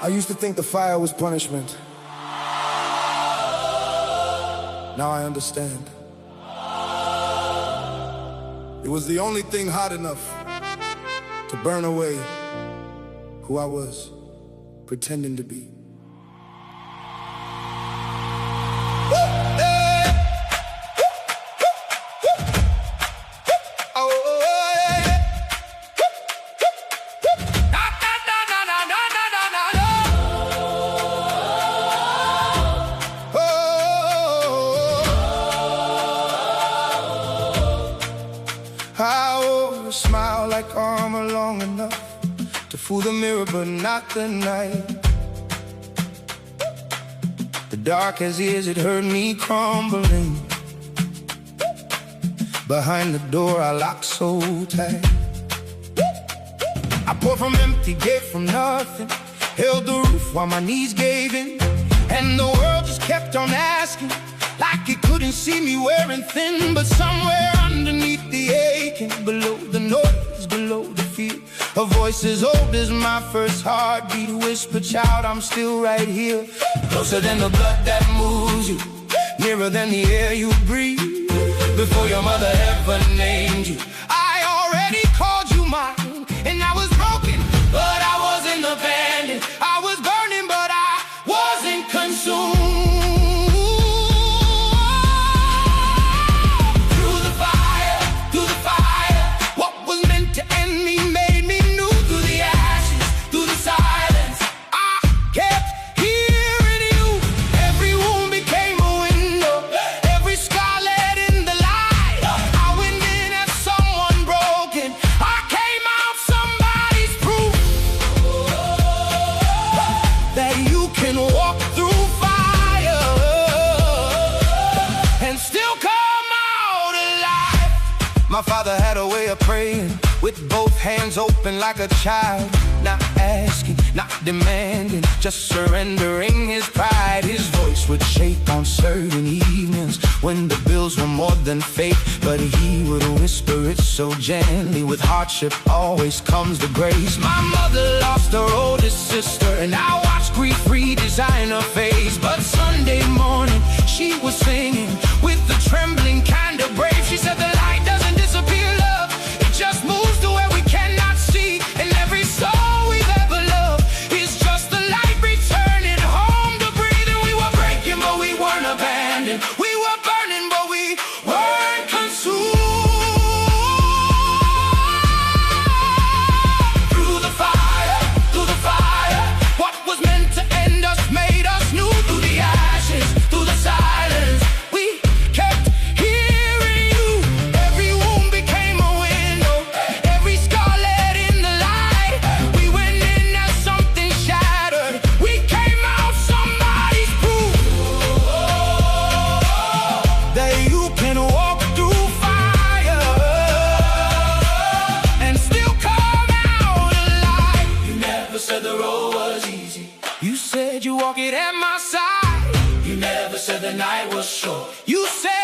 I used to think the fire was punishment. Now I understand. It was the only thing hot enough to burn away who I was pretending to be. I wore a smile like armor long enough to fool the mirror, but not the night. The dark as years, it heard me crumbling. Behind the door I locked so tight. I poured from empty, gave from nothing, held the roof while my knees gave in. And the world just kept on asking, like it couldn't see me wearing thin. But somewhere underneath the aching, below the noise, below the fear, a voice as old as my first heartbeat whispered, "Child, I'm still right here." Closer than the blood that moves you, nearer than the air you breathe. Before your mother ever named you, I already called you mine. And I was broken, but I wasn't abandoned. I was burning, but I wasn't consumed. My father had a way of praying with both hands open like a child, not asking, not demanding, just surrendering his pride. His voice would shake on certain evenings when the bills were more than fate, but he would whisper it so gently. With hardship always comes the grace. My mother lost her oldest sister, and I watched grief redesign her face. But Sunday morning she was singing with the trembling kind of brave. She said, "The light doesn't disappear, love, it just moves to where we cannot see. And every soul we've ever loved is just the light returning home to breathe." And we were breaking, but we weren't abandoned. We were burning, but we weren't consumed. Through the fire, what was meant to end us made us new. Through the ashes, through the silence, we kept hearing you. Every wound became a window, every scar let in the light. We went in as something shattered, we came out somebody's proof that you can walk through fire and still come out alive. You never said the road was easy, you said you walk it at my side. You never said the night was short, you said